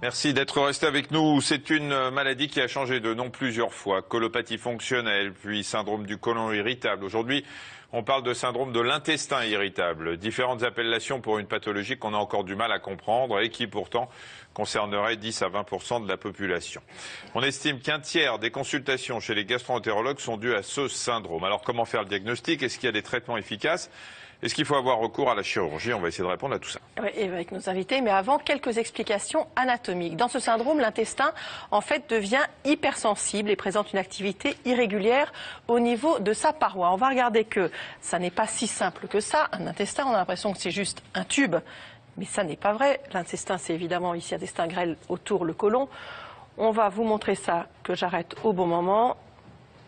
Merci d'être resté avec nous. C'est une maladie qui a changé de nom plusieurs fois. Colopathie fonctionnelle, puis syndrome du côlon irritable. Aujourd'hui, on parle de syndrome de l'intestin irritable. Différentes appellations pour une pathologie qu'on a encore du mal à comprendre et qui pourtant concernerait 10 à 20% de la population. On estime qu'un tiers des consultations chez les gastro-entérologues sont dues à ce syndrome. Alors comment faire le diagnostic? Est-ce qu'il y a des traitements efficaces? Est-ce qu'il faut avoir recours à la chirurgie? On va essayer de répondre à tout ça. Oui, et avec nos invités, mais avant, quelques explications anatomiques. Dans ce syndrome, l'intestin, en fait, devient hypersensible et présente une activité irrégulière au niveau de sa paroi. On va regarder que ça n'est pas si simple que ça. Un intestin, on a l'impression que c'est juste un tube, mais ça n'est pas vrai. L'intestin, c'est évidemment ici intestin grêle autour le côlon. On va vous montrer ça, que j'arrête au bon moment.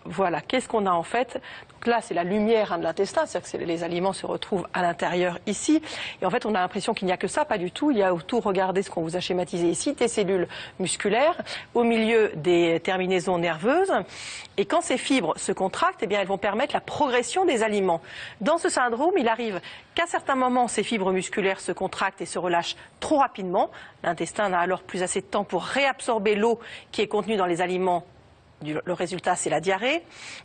Voilà, qu'est-ce qu'on a en fait? Donc là, c'est la lumière de l'intestin, c'est-à-dire que les aliments se retrouvent à l'intérieur ici. Et en fait, on a l'impression qu'il n'y a que ça, pas du tout. Il y a autour, regardez ce qu'on vous a schématisé ici, des cellules musculaires, au milieu des terminaisons nerveuses. Et quand ces fibres se contractent, eh bien, elles vont permettre la progression des aliments. Dans ce syndrome, il arrive qu'à certains moments, ces fibres musculaires se contractent et se relâchent trop rapidement. L'intestin n'a alors plus assez de temps pour réabsorber l'eau qui est contenue dans les aliments. Le résultat, c'est la diarrhée.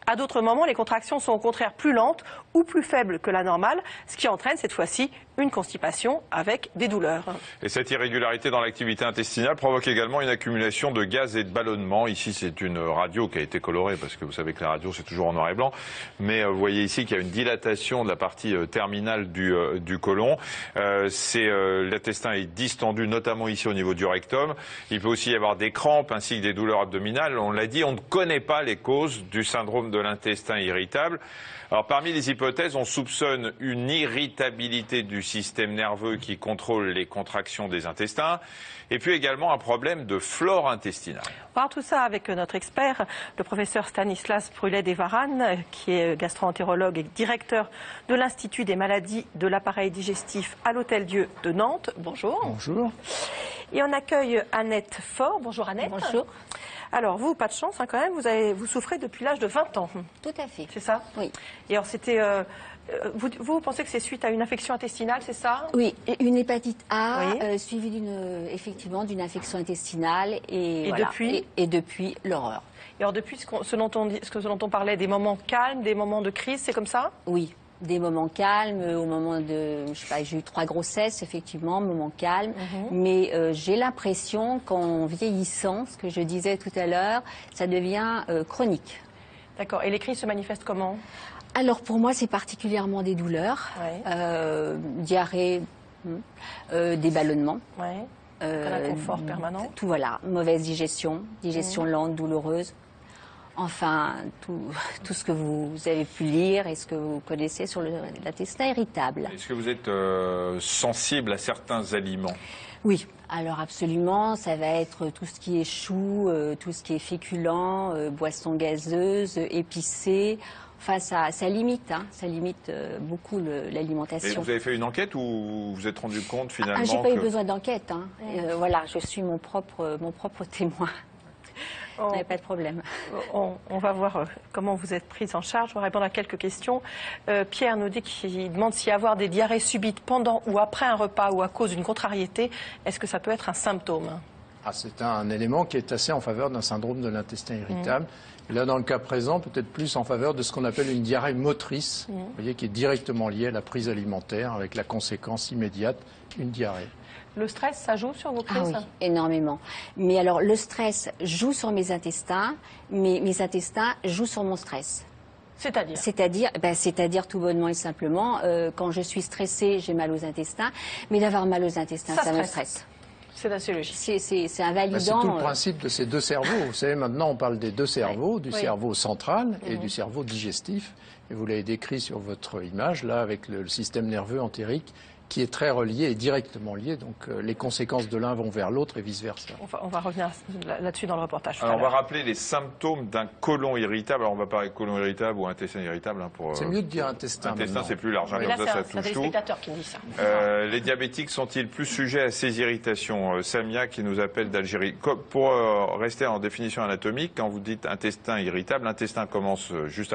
À d'autres moments, les contractions sont au contraire plus lentes ou plus faibles que la normale, ce qui entraîne cette fois-ci une constipation avec des douleurs. Et cette irrégularité dans l'activité intestinale provoque également une accumulation de gaz et de ballonnement. Ici, c'est une radio qui a été colorée, parce que vous savez que la radio, c'est toujours en noir et blanc. Mais vous voyez ici qu'il y a une dilatation de la partie terminale du côlon. L'intestin est distendu, notamment ici au niveau du rectum. Il peut aussi y avoir des crampes ainsi que des douleurs abdominales. On l'a dit, on ne connaît pas les causes du syndrome de l'intestin irritable. Alors parmi les hypothèses, on soupçonne une irritabilité du système nerveux qui contrôle les contractions des intestins et puis également un problème de flore intestinale. On va voir tout ça avec notre expert, le professeur Stanislas Prulet-Desvaran, qui est gastro-entérologue et directeur de l'Institut des maladies de l'appareil digestif à l'Hôtel-Dieu de Nantes. Bonjour. Bonjour. Et on accueille Annette Faure. Bonjour Annette. Bonjour. Alors vous, pas de chance quand même, vous souffrez depuis l'âge de 20 ans. Tout à fait. C'est ça? Oui. Et alors c'était... vous pensez que c'est suite à une infection intestinale, c'est ça? Oui, une hépatite A Oui. suivie effectivement d'une infection intestinale et voilà. Depuis et depuis l'horreur. Et alors depuis ce dont on parlait, des moments calmes, des moments de crise, c'est comme ça? Oui, des moments calmes, au moment de, je sais pas, j'ai eu 3 grossesses, effectivement, moments calmes, mais j'ai l'impression qu'en vieillissant, ce que je disais tout à l'heure, ça devient chronique. D'accord, et les crises se manifestent comment? Alors pour moi, c'est particulièrement des douleurs, diarrhée, des ballonnements. Ouais. Un inconfort permanent. Tout voilà, mauvaise digestion, lente, douloureuse. Enfin, tout ce que vous avez pu lire et ce que vous connaissez sur l'intestin irritable. Est-ce que vous êtes sensible à certains aliments? Oui, alors absolument, ça va être tout ce qui est chou, tout ce qui est féculent, boissons gazeuses, épicées. Enfin, ça limite, ça limite beaucoup l'alimentation. Vous avez fait une enquête ou vous vous êtes rendu compte finalement j'ai pas eu besoin d'enquête. Voilà, je suis mon propre témoin. Vous n'avez pas de problème. On va voir comment vous êtes prise en charge. On va répondre à quelques questions. Pierre nous dit qu'il demande si avoir des diarrhées subites pendant ou après un repas ou à cause d'une contrariété, est-ce que ça peut être un symptôme? C'est un élément qui est assez en faveur d'un syndrome de l'intestin irritable. Et là, dans le cas présent, peut-être plus en faveur de ce qu'on appelle une diarrhée motrice, vous voyez, qui est directement liée à la prise alimentaire, avec la conséquence immédiate, une diarrhée. Le stress, ça joue sur vos crises? Ah oui, énormément. Mais alors, le stress joue sur mes intestins, mais mes intestins jouent sur mon stress. C'est-à-dire C'est-à-dire tout bonnement et simplement, quand je suis stressée, j'ai mal aux intestins, mais d'avoir mal aux intestins, ça me stresse. C'est assez logique. C'est invalidant. C'est tout le principe de ces deux cerveaux. Vous savez, maintenant, on parle des deux cerveaux, du cerveau central et du cerveau digestif. Et vous l'avez décrit sur votre image, là, avec le système nerveux entérique, qui est très relié et directement lié. Donc les conséquences de l'un vont vers l'autre et vice-versa. On va revenir là-dessus dans le reportage. Alors on va rappeler les symptômes d'un côlon irritable. Alors on va parler de côlon irritable ou intestin irritable. C'est mieux de dire intestin. Intestin, c'est plus large. Mais là, ça c'est touche des tout. spectateurs qui me disent ça. Les diabétiques sont-ils plus sujets à ces irritations? Samia qui nous appelle d'Algérie. Pour rester en définition anatomique, quand vous dites intestin irritable, l'intestin commence juste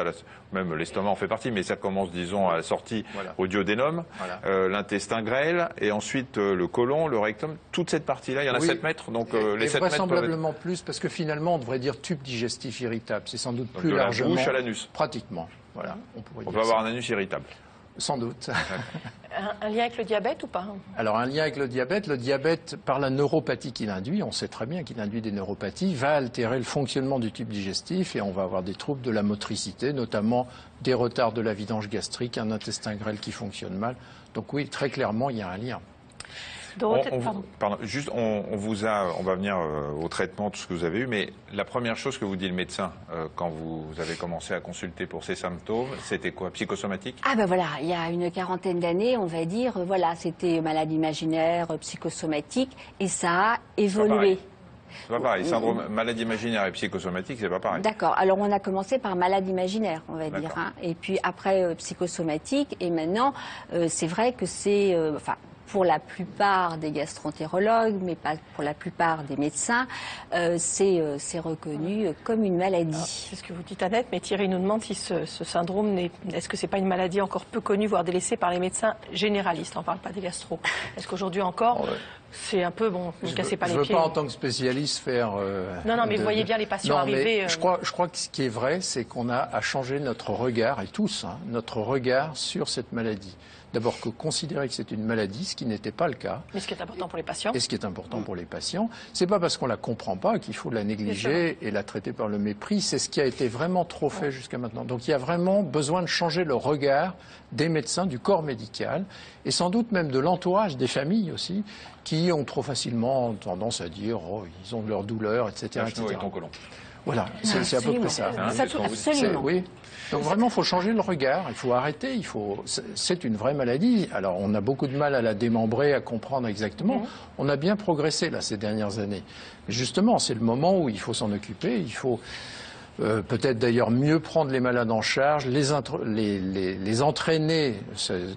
même l'estomac en fait partie, mais ça commence, disons, à la sortie au duodénum. L'intestin l'intestin grêle, et ensuite le côlon, le rectum, toute cette partie-là, il y en a 7 mètres, donc les 7 mètres vraisemblablement plus, parce que finalement, on devrait dire tube digestif irritable. C'est sans doute donc plus de largement... la bouche à l'anus. Pratiquement, voilà. On peut avoir un anus irritable. Sans doute. Un lien avec le diabète ou pas? Alors, un lien avec le diabète, par la neuropathie qu'il induit, on sait très bien qu'il induit des neuropathies, va altérer le fonctionnement du tube digestif et on va avoir des troubles de la motricité, notamment des retards de la vidange gastrique, un intestin grêle qui fonctionne mal. Donc oui, très clairement, il y a un lien. On va venir au traitement, tout ce que vous avez eu, mais la première chose que vous dit le médecin quand vous avez commencé à consulter pour ces symptômes, c'était quoi? Psychosomatique? Ah ben voilà, il y a une quarantaine d'années, on va dire, voilà, c'était maladie imaginaire, psychosomatique, et ça a évolué. C'est pas pareil. Syndrome, maladie imaginaire et psychosomatique, c'est pas pareil. D'accord. Alors on a commencé par maladie imaginaire, on va dire, hein, et puis après psychosomatique, et maintenant c'est vrai que c'est, pour la plupart des gastroentérologues, mais pas pour la plupart des médecins, c'est reconnu comme une maladie. C'est ce que vous dites, Annette, mais Thierry nous demande si ce syndrome est-ce que c'est pas une maladie encore peu connue, voire délaissée par les médecins généralistes. On ne parle pas des gastro. Est-ce qu'aujourd'hui encore, c'est un peu bon, ne cassez pas les pieds. Je ne veux pas en tant que spécialiste faire. Non, mais vous voyez bien les patients arriver. Mais je crois que ce qui est vrai, c'est qu'on a à changer notre regard, et tous, hein, notre regard sur cette maladie. D'abord, que considérer que c'est une maladie, ce qui n'était pas le cas. Mais ce qui est important pour les patients. Et ce qui est important pour les patients, c'est pas parce qu'on la comprend pas qu'il faut la négliger et la traiter par le mépris. C'est ce qui a été vraiment trop fait jusqu'à maintenant. Donc il y a vraiment besoin de changer le regard des médecins, du corps médical, et sans doute même de l'entourage, des familles aussi, qui ont trop facilement tendance à dire oh, ils ont leur douleur, etc. Et ton côlon. Voilà, c'est à peu près ça. Absolument. Oui. Donc vraiment, il faut changer le regard, il faut arrêter, c'est une vraie maladie. Alors on a beaucoup de mal à la démembrer, à comprendre exactement. On a bien progressé là ces dernières années. Mais justement, c'est le moment où il faut s'en occuper, il faut peut-être d'ailleurs mieux prendre les malades en charge, les entraîner,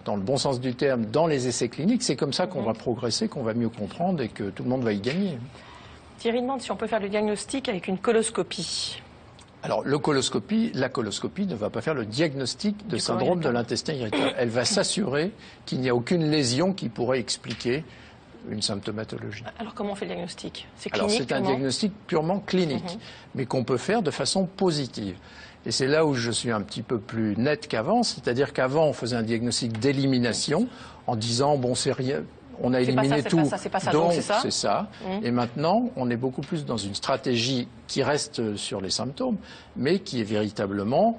dans le bon sens du terme, dans les essais cliniques. C'est comme ça qu'on va progresser, qu'on va mieux comprendre et que tout le monde va y gagner. Thierry demande si on peut faire le diagnostic avec une coloscopie. Alors, la coloscopie ne va pas faire le diagnostic de syndrome de l'intestin irritable. Elle va s'assurer qu'il n'y a aucune lésion qui pourrait expliquer une symptomatologie. Alors, comment on fait le diagnostic? C'est clinique? Alors, c'est un diagnostic purement clinique, mais qu'on peut faire de façon positive. Et c'est là où je suis un petit peu plus net qu'avant, c'est-à-dire qu'avant, on faisait un diagnostic d'élimination en disant, bon, c'est rien... On a éliminé tout, donc c'est ça. Et maintenant, on est beaucoup plus dans une stratégie qui reste sur les symptômes, mais qui est véritablement,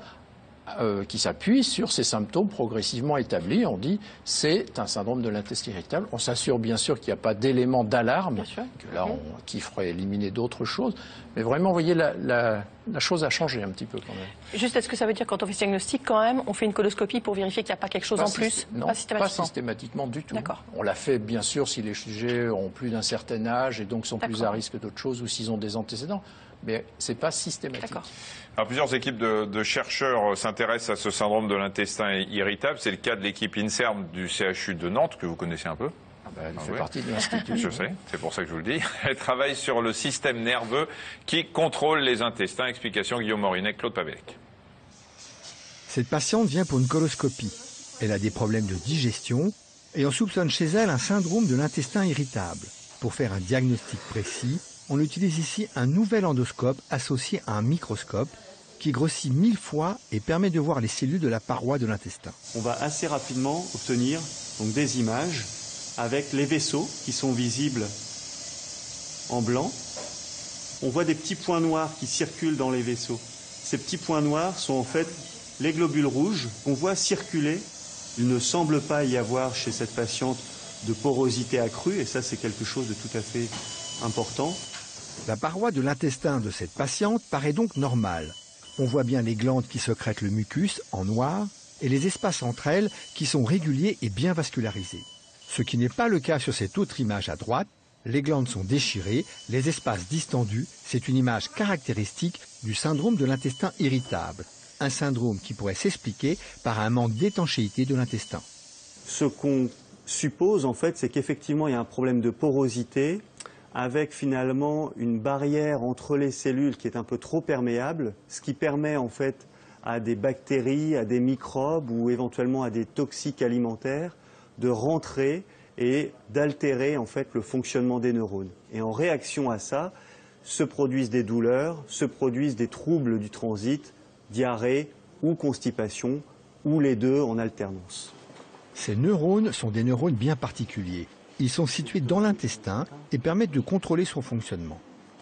qui s'appuie sur ces symptômes progressivement établis. On dit, c'est un syndrome de l'intestin irritable. On s'assure bien sûr qu'il n'y a pas d'éléments d'alarme, que là, qui ferait éliminer d'autres choses. Mais vraiment, vous voyez, la chose a changé un petit peu quand même. Juste, est-ce que ça veut dire quand on fait ce diagnostic, quand même, on fait une coloscopie pour vérifier qu'il n'y a pas quelque chose en plus? Non, pas systématiquement du tout. On l'a fait, bien sûr, si les sujets ont plus d'un certain âge et donc sont plus à risque d'autres choses ou s'ils ont des antécédents. Mais ce n'est pas systématique. Alors, plusieurs équipes de chercheurs s'intéressent à ce syndrome de l'intestin irritable. C'est le cas de l'équipe INSERM du CHU de Nantes, que vous connaissez un peu. Elle fait partie de l'Institut. Je sais, c'est pour ça que je vous le dis. Elle travaille sur le système nerveux qui contrôle les intestins. Explication Guillaume Morinet, Claude Pavélec. Cette patiente vient pour une coloscopie. Elle a des problèmes de digestion et on soupçonne chez elle un syndrome de l'intestin irritable. Pour faire un diagnostic précis, on utilise ici un nouvel endoscope associé à un microscope qui grossit 1000 fois et permet de voir les cellules de la paroi de l'intestin. On va assez rapidement obtenir donc, des images avec les vaisseaux qui sont visibles en blanc. On voit des petits points noirs qui circulent dans les vaisseaux. Ces petits points noirs sont en fait les globules rouges qu'on voit circuler. Il ne semble pas y avoir chez cette patiente de porosité accrue et ça c'est quelque chose de tout à fait important. La paroi de l'intestin de cette patiente paraît donc normale. On voit bien les glandes qui sécrètent le mucus en noir et les espaces entre elles qui sont réguliers et bien vascularisés. Ce qui n'est pas le cas sur cette autre image à droite. Les glandes sont déchirées, les espaces distendus. C'est une image caractéristique du syndrome de l'intestin irritable. Un syndrome qui pourrait s'expliquer par un manque d'étanchéité de l'intestin. Ce qu'on suppose en fait, c'est qu'effectivement il y a un problème de porosité avec finalement une barrière entre les cellules qui est un peu trop perméable, ce qui permet en fait à des bactéries, à des microbes ou éventuellement à des toxiques alimentaires de rentrer et d'altérer en fait le fonctionnement des neurones. Et en réaction à ça, se produisent des douleurs, se produisent des troubles du transit, diarrhée ou constipation, ou les deux en alternance. Ces neurones sont des neurones bien particuliers. Ils sont situés dans l'intestin et permettent de contrôler son fonctionnement.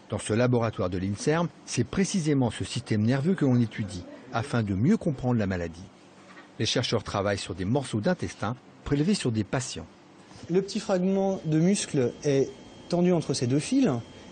Dans ce laboratoire de l'INSERM, c'est précisément ce système nerveux que l'on étudie, afin de mieux comprendre la maladie. Les chercheurs travaillent sur des morceaux d'intestin prélevés sur des patients. Le petit fragment de muscle est tendu entre ces deux fils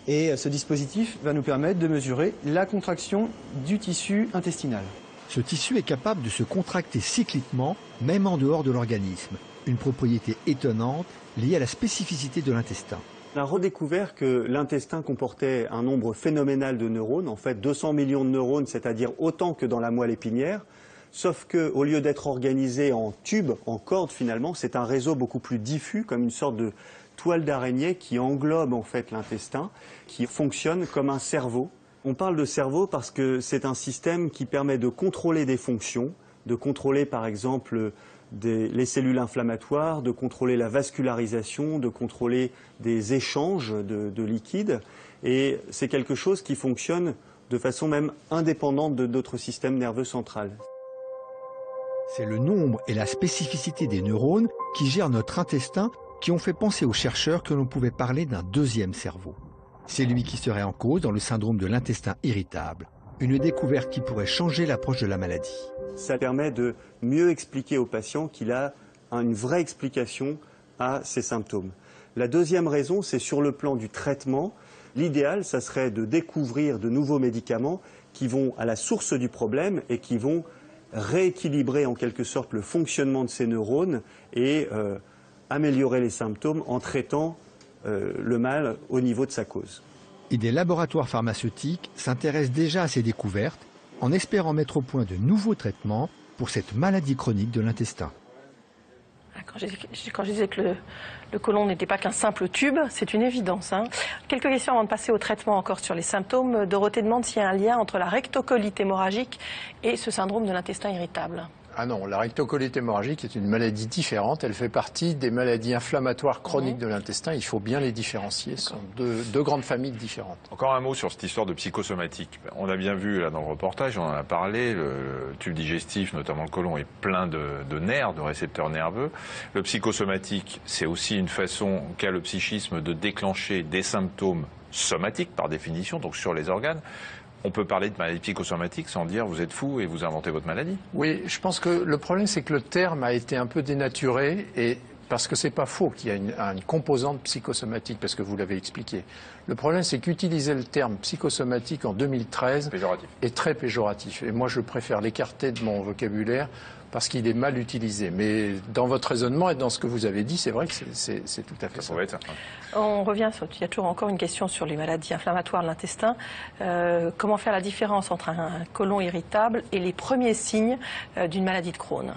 et ce dispositif va nous permettre de mesurer la contraction du tissu intestinal. Ce tissu est capable de se contracter cycliquement, même en dehors de l'organisme, une propriété étonnante liée à la spécificité de l'intestin. On a redécouvert que l'intestin comportait un nombre phénoménal de neurones, en fait 200 millions de neurones, c'est-à-dire autant que dans la moelle épinière, sauf qu'au lieu d'être organisé en tubes, en cordes finalement, c'est un réseau beaucoup plus diffus, comme une sorte de toile d'araignée qui englobe en fait l'intestin, qui fonctionne comme un cerveau. On parle de cerveau parce que c'est un système qui permet de contrôler des fonctions, de contrôler par exemple les cellules inflammatoires, de contrôler la vascularisation, de contrôler des échanges de liquides. Et c'est quelque chose qui fonctionne de façon même indépendante de d'autres systèmes nerveux centraux. C'est le nombre et la spécificité des neurones qui gèrent notre intestin qui ont fait penser aux chercheurs que l'on pouvait parler d'un deuxième cerveau. C'est lui qui serait en cause dans le syndrome de l'intestin irritable, une découverte qui pourrait changer l'approche de la maladie. Ça permet de mieux expliquer au patient qu'il a une vraie explication à ses symptômes. La deuxième raison, c'est sur le plan du traitement. L'idéal, ça serait de découvrir de nouveaux médicaments qui vont à la source du problème et qui vont rééquilibrer en quelque sorte le fonctionnement de ces neurones et améliorer les symptômes en traitant le mal au niveau de sa cause. Et des laboratoires pharmaceutiques s'intéressent déjà à ces découvertes en espérant mettre au point de nouveaux traitements pour cette maladie chronique de l'intestin. Quand je disais que le côlon n'était pas qu'un simple tube, c'est une évidence. Quelques questions avant de passer au traitement encore sur les symptômes. Dorothée demande s'il y a un lien entre la rectocolite hémorragique et ce syndrome de l'intestin irritable. Ah non, la rectocolite hémorragique est une maladie différente. Elle fait partie des maladies inflammatoires chroniques de l'intestin. Il faut bien les différencier. Ce sont deux grandes familles différentes. Encore un mot sur cette histoire de psychosomatique. On a bien vu là dans le reportage, on en a parlé, le tube digestif, notamment le côlon, est plein de nerfs, de récepteurs nerveux. Le psychosomatique, c'est aussi une façon qu'a le psychisme de déclencher des symptômes somatiques par définition, donc sur les organes. On peut parler de maladie psychosomatique sans dire vous êtes fou et vous inventez votre maladie. Oui, je pense que le problème c'est que le terme a été un peu dénaturé et parce que c'est pas faux qu'il y a une composante psychosomatique parce que vous l'avez expliqué. Le problème c'est qu'utiliser le terme psychosomatique en 2013 est très péjoratif et moi je préfère l'écarter de mon vocabulaire parce qu'il est mal utilisé. Mais dans votre raisonnement et dans ce que vous avez dit, c'est vrai que c'est tout à fait ça. On revient, il y a toujours encore une question sur les maladies inflammatoires de l'intestin. Comment faire la différence entre un côlon irritable et les premiers signes d'une maladie de Crohn ?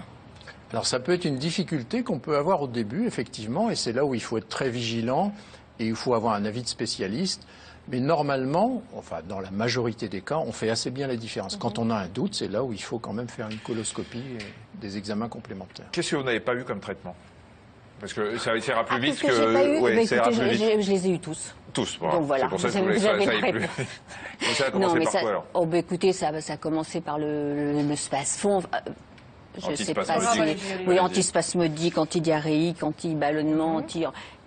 Alors ça peut être une difficulté qu'on peut avoir au début, effectivement, et c'est là où il faut être très vigilant et il faut avoir un avis de spécialiste. Mais normalement, enfin dans la majorité des cas, on fait assez bien la différence. Quand on a un doute, c'est là où il faut quand même faire une coloscopie et des examens complémentaires. Qu'est-ce que vous n'avez pas eu comme traitement ? Parce que ça ira plus vite que... je les ai eus tous. Tous, voilà. Donc voilà, c'est pour ça que vous aille plus. Ça a commencé par quoi alors ? Écoutez, ça a commencé par le spasfon. Je sais pas si... Oui, antispasmodique, antidiarrhéique, anti-ballonnement,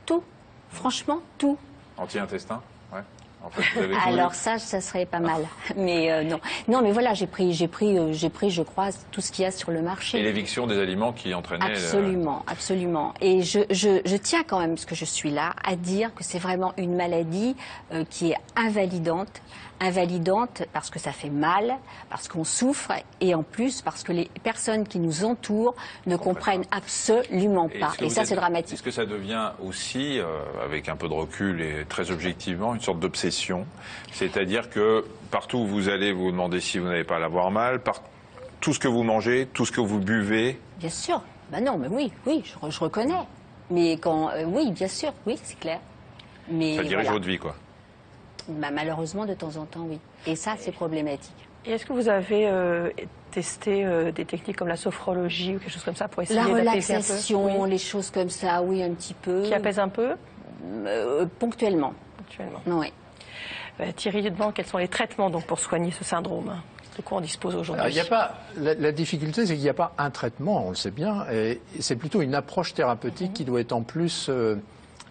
tout. Franchement, tout. Anti-intestin ? Ouais. En fait, vous avez alors ça serait pas mal, mais non, mais voilà, j'ai pris, je crois, tout ce qu'il y a sur le marché. Et l'éviction des aliments qui entraînaient. Absolument. Et je tiens quand même, parce que je suis là, à dire que c'est vraiment une maladie qui est invalidante parce que ça fait mal, parce qu'on souffre, et en plus parce que les personnes qui nous entourent ne comprennent absolument pas. Et ça, c'est dramatique. Est-ce que ça devient aussi, avec un peu de recul et très objectivement, une sorte d'obsession ? C'est-à-dire que partout où vous allez, vous vous demandez si vous n'allez pas l'avoir mal, par tout ce que vous mangez, tout ce que vous buvez. Bien sûr. Ben non, mais oui, je reconnais. Mais quand, oui, bien sûr, oui, c'est clair. Mais ça dirige votre vie, quoi. Bah, malheureusement, de temps en temps, oui. Et ça, c'est problématique. Et est-ce que vous avez tester des techniques comme la sophrologie ou quelque chose comme ça pour essayer La d'apaiser un peu? relaxation, Oui. les choses comme ça, oui, un petit peu. Qui apaise un peu? Ponctuellement. Actuellement. Oui. Thierry Dudban, quels sont les traitements donc, pour soigner ce syndrome? De quoi on dispose aujourd'hui? Alors, il y a pas, la difficulté, c'est qu'il n'y a pas un traitement, on le sait bien, et c'est plutôt une approche thérapeutique qui doit être en plus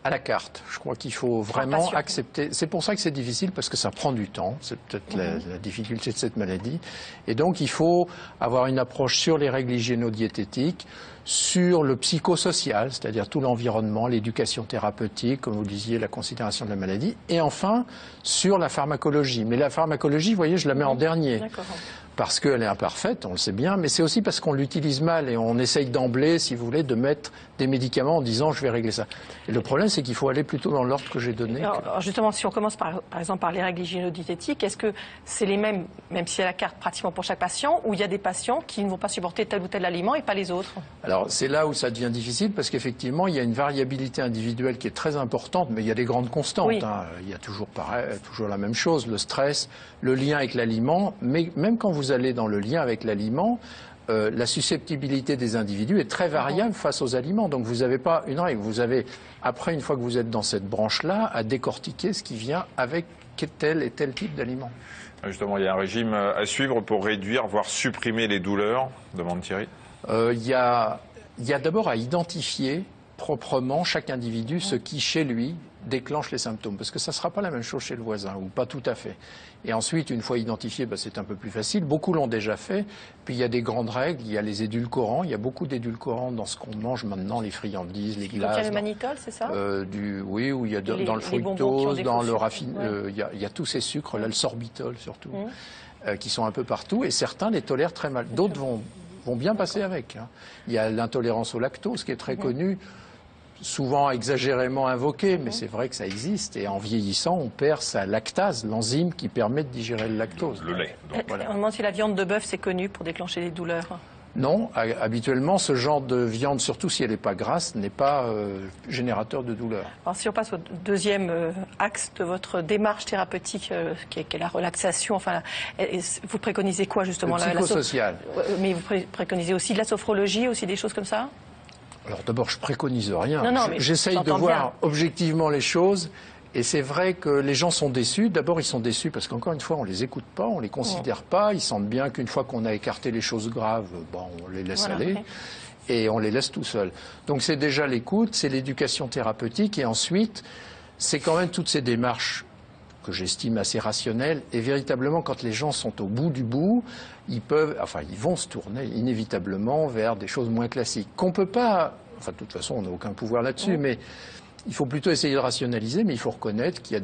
à la carte. Je crois qu'il faut vraiment patient. accepter. C'est pour ça que c'est difficile, parce que ça prend du temps. C'est peut-être la difficulté de cette maladie. Et donc, il faut avoir une approche sur les règles hygiéno-diététiques, sur le psychosocial, c'est-à-dire tout l'environnement, l'éducation thérapeutique, comme vous disiez, la considération de la maladie, et enfin sur la pharmacologie. Mais la pharmacologie, vous voyez, je la mets en dernier, D'accord. parce qu'elle est imparfaite, on le sait bien, mais c'est aussi parce qu'on l'utilise mal et on essaye d'emblée, si vous voulez, de mettre des médicaments en disant je vais régler ça. Et le problème, c'est qu'il faut aller plutôt dans l'ordre que j'ai donné. Alors, justement, si on commence par exemple par les règles hygiéno-diététiques, est-ce que c'est les mêmes, même si à la carte pratiquement pour chaque patient, ou il y a des patients qui ne vont pas supporter tel ou tel aliment et pas les autres? Alors c'est là où ça devient difficile parce qu'effectivement il y a une variabilité individuelle qui est très importante, mais il y a des grandes constantes. Oui. Hein. Il y a toujours toujours la même chose, le stress, le lien avec l'aliment. Mais même quand vous allez dans le lien avec l'aliment, la susceptibilité des individus est très variable face aux aliments. Donc vous n'avez pas une règle. Vous avez, après, une fois que vous êtes dans cette branche-là, à décortiquer ce qui vient avec tel et tel type d'aliment. Justement, il y a un régime à suivre pour réduire, voire supprimer les douleurs, demande Thierry. Il y a d'abord à identifier proprement chaque individu ce qui, chez lui, déclenche les symptômes. Parce que ça ne sera pas la même chose chez le voisin, ou pas tout à fait. Et ensuite, une fois identifié, c'est un peu plus facile. Beaucoup l'ont déjà fait. Puis il y a des grandes règles, il y a les édulcorants. Il y a beaucoup d'édulcorants dans ce qu'on mange maintenant, les friandises, les glaces. Donc il y a le mannitol, c'est ça? Oui, où il y a dans le les bonbons qui ont fructose, des dans faux le sucres. raffiné, il y a tous ces sucres, là, le sorbitol surtout, qui sont un peu partout. Et certains les tolèrent très mal. D'autres vont bien passer avec. Hein. Il y a l'intolérance au lactose qui est très connue, souvent exagérément invoquée, mais c'est vrai que ça existe. Et en vieillissant, on perd sa lactase, l'enzyme qui permet de digérer le lactose. Le lait. Donc, On demande si la viande de bœuf, c'est connu pour déclencher les douleurs. Non, habituellement, ce genre de viande, surtout si elle n'est pas grasse, n'est pas générateur de douleur. Alors si on passe au deuxième axe de votre démarche thérapeutique, qui est la relaxation, enfin, vous préconisez quoi justement? Le psychosocial. Mais vous préconisez aussi de la sophrologie, aussi des choses comme ça? Alors d'abord, je préconise rien. Non, mais j'essaye de j'entends voir bien. objectivement les choses. Et c'est vrai que les gens sont déçus. D'abord, ils sont déçus parce qu'encore une fois, on les écoute pas, on les considère pas. Ils sentent bien qu'une fois qu'on a écarté les choses graves, on les laisse aller. Après. Et on les laisse tout seuls. Donc c'est déjà l'écoute, c'est l'éducation thérapeutique. Et ensuite, c'est quand même toutes ces démarches que j'estime assez rationnelles. Et véritablement, quand les gens sont au bout du bout, ils vont se tourner inévitablement vers des choses moins classiques. Qu'on peut pas, de toute façon, on n'a aucun pouvoir là-dessus, mais il faut plutôt essayer de rationaliser, mais il faut reconnaître qu'il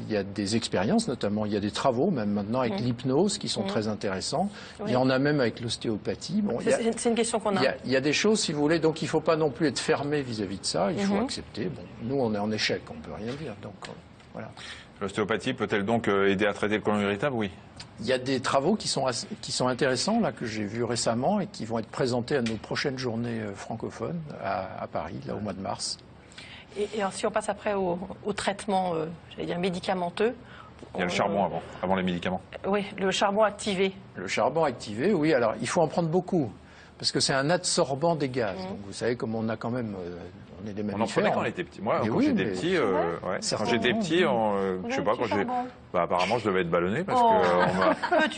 y a des expériences, notamment il y a des travaux, même maintenant avec l'hypnose, qui sont très intéressants. Il y en a même avec l'ostéopathie. Bon, C'est une question qu'on a. il y a des choses, si vous voulez, donc il ne faut pas non plus être fermé vis-à-vis de ça. Il faut accepter. Bon, nous, on est en échec, on ne peut rien dire. Donc, voilà. L'ostéopathie peut-elle donc aider à traiter le côlon irritable? Oui. Il y a des travaux qui sont intéressants, là, que j'ai vus récemment et qui vont être présentés à nos prochaines journées francophones à Paris, là, au mois de mars. Et alors, si on passe après au traitement, j'allais dire médicamenteux. Il y a le charbon avant les médicaments. Oui, le charbon activé. Le charbon activé, oui. Alors, il faut en prendre beaucoup. Parce que c'est un adsorbant des gaz. Donc, vous savez, comme on a quand même... on est des mammifères. On en prenait quand on était petit. Moi, Mais quand oui, j'étais mais- petit, quand j'étais petit, je sais pas, quand j'ai... apparemment, je devais être ballonné parce que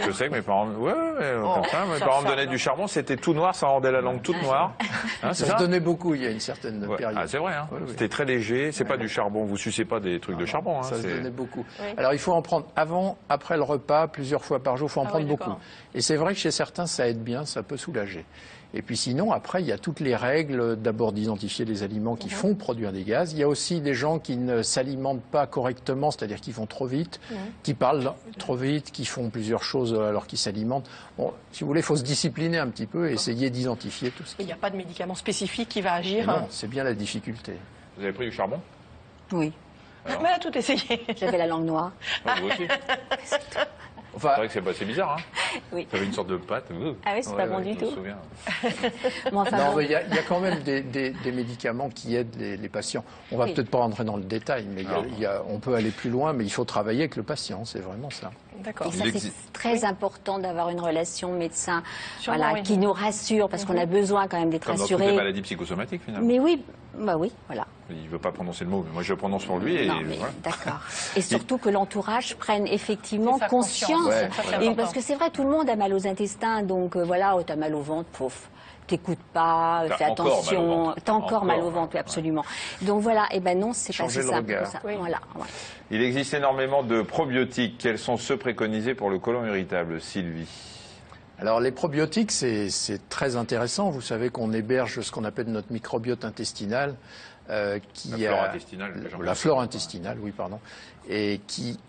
je sais que mes parents... comme ça, mes parents me donnaient du charbon. C'était tout noir, ça rendait la langue toute noire. Hein, c'est Ça ça se donnait beaucoup il y a une certaine Ouais. période. Ah, c'est vrai, hein. Oui, oui. C'était très léger. C'est pas du charbon. Vous sucez pas des trucs de charbon. Hein. Ça se c'est- donnait beaucoup. Oui. Alors il faut en prendre avant, après le repas, plusieurs fois par jour, il faut en prendre oui, beaucoup. d'accord. Et c'est vrai que chez certains, ça aide bien, ça peut soulager. Et puis sinon, après, il y a toutes les règles, d'abord d'identifier les aliments qui font produire des gaz. Il y a aussi des gens qui ne s'alimentent pas correctement, c'est-à-dire qui vont trop vite, qui parlent trop vite, qui font plusieurs choses alors qu'ils s'alimentent. Bon, si vous voulez, il faut se discipliner un petit peu et essayer d'identifier tout ça. Il n'y a pas de médicament spécifique qui va agir. Non, c'est bien la difficulté. Vous avez pris du charbon? Oui, Mais elle a tout essayé. j'avais la langue noire. Ouais, vous aussi. Enfin, C'est vrai que c'est bizarre, hein. Oui. Ça avait une sorte de pâte. Ah oui, c'est pas bon du je me tout. souviens. Bon, enfin, non, bon. mais il y a quand même des médicaments qui aident les patients. On va Oui. peut-être pas rentrer dans le détail, mais on peut aller plus loin, mais il faut travailler avec le patient, c'est vraiment ça. D'accord. Et ça, c'est très important d'avoir une relation médecin Sûrement, oui. qui nous rassure, parce qu'on a besoin quand même d'être Comme dans toutes les rassuré. maladies psychosomatiques, finalement. Mais oui, bah oui, voilà. Il ne veut pas prononcer le mot, mais moi je le prononce pour lui. Et Non, mais voilà. d'accord. Et surtout que l'entourage prenne effectivement C'est sa conscience. conscience. Ouais, Ça, c'est Et important. parce que c'est vrai, tout le monde a mal aux intestins, donc voilà, oh, t'as mal au ventre, pauvre. T'écoutes pas, T'as fais encore mal au attention. ventre. T'as encore mal au Encore, ventre, oui, ouais. absolument. Donc voilà, et ben non, c'est pas Changer si le simple que regard. ça. Oui. Voilà. Ouais. Il existe énormément de probiotiques. Quels sont ceux préconisés pour le côlon irritable, Sylvie? Alors les probiotiques, c'est très intéressant. Vous savez qu'on héberge ce qu'on appelle notre microbiote intestinal. La flore intestinale, les gens La flore intestinale, oui, pardon. Et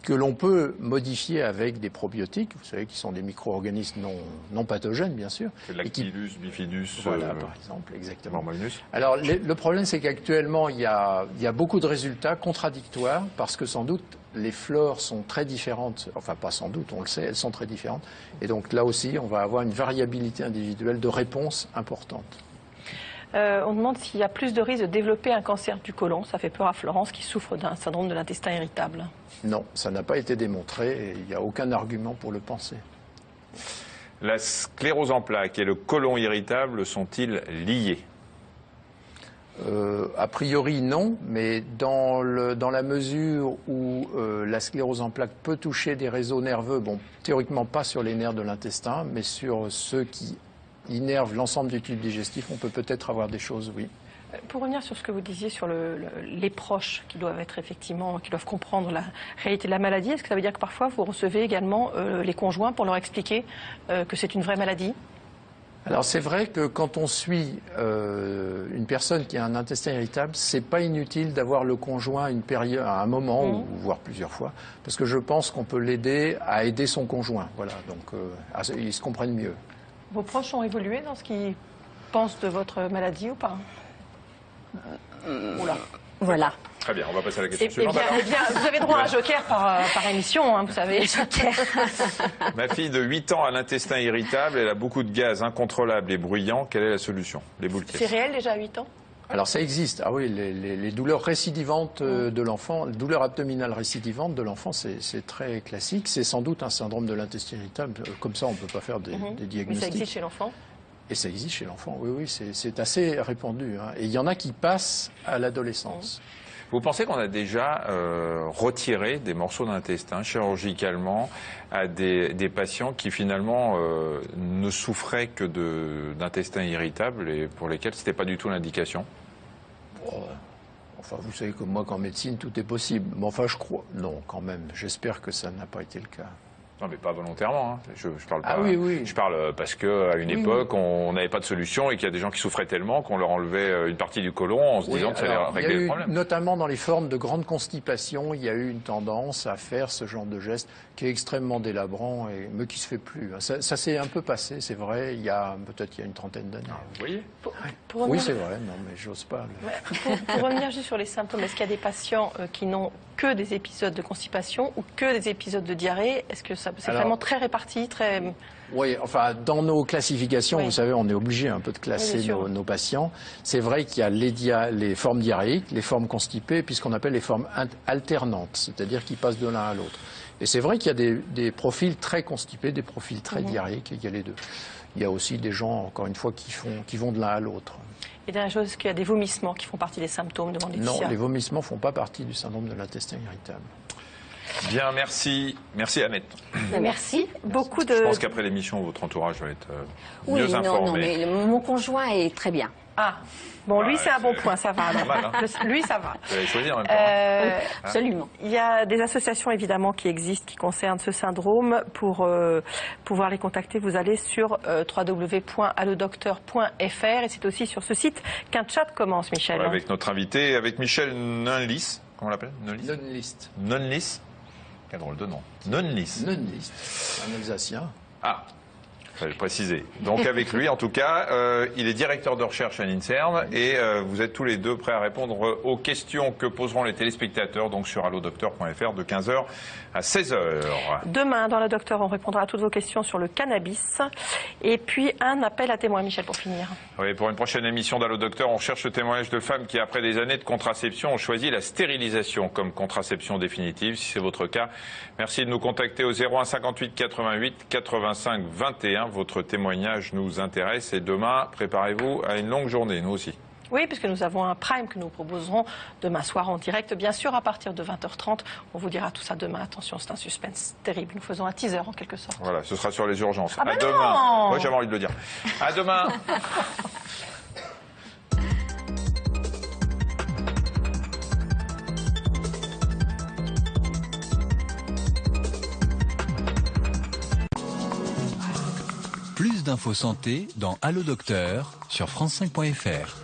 que l'on peut modifier avec des probiotiques, vous savez, qui sont des micro-organismes non pathogènes, bien sûr. C'est et qui- Lactylus, bifidus, Voilà, par exemple, exactement. Mormolinus. Alors, le problème, c'est qu'actuellement, il y a beaucoup de résultats contradictoires, parce que sans doute, les flores sont très différentes. Enfin, pas sans doute, on le sait, elles sont très différentes. Et donc, là aussi, on va avoir une variabilité individuelle de réponse importante. On demande s'il y a plus de risques de développer un cancer du côlon. Ça fait peur à Florence qui souffre d'un syndrome de l'intestin irritable. Non, ça n'a pas été démontré, et il n'y a aucun argument pour le penser. La sclérose en plaques et le côlon irritable sont-ils liés? A priori, non, mais dans la mesure où la sclérose en plaques peut toucher des réseaux nerveux, bon, théoriquement pas sur les nerfs de l'intestin, mais sur ceux qui innervent l'ensemble du tube digestif, on peut peut-être avoir des choses, oui. Pour revenir sur ce que vous disiez sur les proches qui doivent être effectivement, qui doivent comprendre la réalité de la maladie, est-ce que ça veut dire que parfois vous recevez également les conjoints pour leur expliquer que c'est une vraie maladie? Alors c'est vrai que quand on suit une personne qui a un intestin irritable, c'est pas inutile d'avoir le conjoint une période, à un moment ou voire plusieurs fois, parce que je pense qu'on peut l'aider à aider son conjoint. Voilà, donc ils se comprennent mieux. Vos proches ont évolué dans ce qu'ils pensent de votre maladie ou pas? Oula. Voilà. Très bien, on va passer à la question Eh suivante. bien, alors. vous avez droit à un joker par émission, hein, vous savez. Ma fille de 8 ans a l'intestin irritable, elle a beaucoup de gaz incontrôlables et bruyants. Quelle est la solution? Les boules C'est réel déjà à 8 ans? Alors ça existe. Ah oui, les douleurs récidivantes de l'enfant, les douleurs abdominales récidivantes de l'enfant, c'est très classique. C'est sans doute un syndrome de l'intestin irritable. Comme ça, on ne peut pas faire des Mais ça diagnostics. existe chez l'enfant? Et ça existe chez l'enfant, oui, oui, c'est assez répandu. Hein. Et il y en a qui passent à l'adolescence. Vous pensez qu'on a déjà retiré des morceaux d'intestin chirurgicalement à des patients qui finalement ne souffraient que d'intestin irritable et pour lesquels ce n'était pas du tout l'indication? Enfin, vous savez comme moi qu'en médecine, tout est possible. Mais enfin, je crois... Non, quand même. J'espère que ça n'a pas été le cas. Non, mais pas volontairement. Hein. Je parle pas. Ah oui, oui. Je parle parce qu'à une époque, on n'avait pas de solution et qu'il y a des gens qui souffraient tellement qu'on leur enlevait une partie du côlon en se Oui, disant que ça allait alors, il y a régler le eu, problème. notamment dans les formes de grande constipation, il y a eu une tendance à faire ce genre de geste qui est extrêmement délabrant, mais qui se fait plus. Ça s'est un peu passé, c'est vrai, peut-être il y a une trentaine d'années. Vous voyez? Pour Oui, revenir- c'est vrai, non, mais j'ose pas. Pour revenir juste sur les symptômes, est-ce qu'il y a des patients qui n'ont que des épisodes de constipation ou que des épisodes de diarrhée? Est-ce que c'est Alors- vraiment très réparti, très... Oui, enfin, dans nos classifications, Oui. vous savez, on est obligé un peu de Oui, classer bien sûr. nos patients. C'est vrai qu'il y a les formes diarrhéiques, les formes constipées, puis ce qu'on appelle les formes alternantes, c'est-à-dire qui passent de l'un à l'autre. Et c'est vrai qu'il y a des profils très constipés, des profils très diarrhéiques, et il y a les deux. Il y a aussi des gens, encore une fois, qui vont de l'un à l'autre. Et dernière chose, est-ce qu'il y a des vomissements qui font partie des symptômes? Demande Non, Laetitia. les vomissements font pas partie du syndrome de l'intestin irritable. Bien, merci. Merci Annette. Merci. Beaucoup de... Je pense qu'après l'émission, votre entourage va être Oui, mieux informé. non, mais mon conjoint est très bien. Ah, bon, lui, Ouais, c'est un bon c'est point, ça va. alors. pas mal, hein. Lui, ça va. Vous allez choisir en même temps. hein. Absolument. Il y a des associations évidemment qui existent qui concernent ce syndrome. Pour pouvoir les contacter, vous allez sur www.allodocteur.fr et c'est aussi sur ce site qu'un chat commence, Michel. Voilà, avec notre invité, avec Michel Nunlis. Comment on l'appelle? Nunlis. Non-list. Nunlis. Quel drôle de nom. Nunlis. Non-list. Un Alsacien. Ah. fallait le préciser. Donc avec lui, en tout cas, il est directeur de recherche à l'INSERM et vous êtes tous les deux prêts à répondre aux questions que poseront les téléspectateurs donc sur allodocteur.fr de 15h à 16h. Demain, dans le Docteur, on répondra à toutes vos questions sur le cannabis. Et puis, un appel à témoins, Michel, pour finir. Oui, pour une prochaine émission d'Allo Docteur, on cherche le témoignage de femmes qui, après des années de contraception, ont choisi la stérilisation comme contraception définitive. Si c'est votre cas, merci de nous contacter au 01 58 88 85 21. Votre témoignage nous intéresse. Et demain, préparez-vous à une longue journée, nous aussi. Oui, puisque nous avons un prime que nous proposerons demain soir en direct, bien sûr, à partir de 20h30. On vous dira tout ça demain. Attention, c'est un suspense terrible. Nous faisons un teaser en quelque sorte. Voilà, ce sera sur les urgences. Ah à ben demain. Non, moi, j'avais envie de le dire. À demain. Plus d'infos santé dans Allo Docteur sur France5.fr.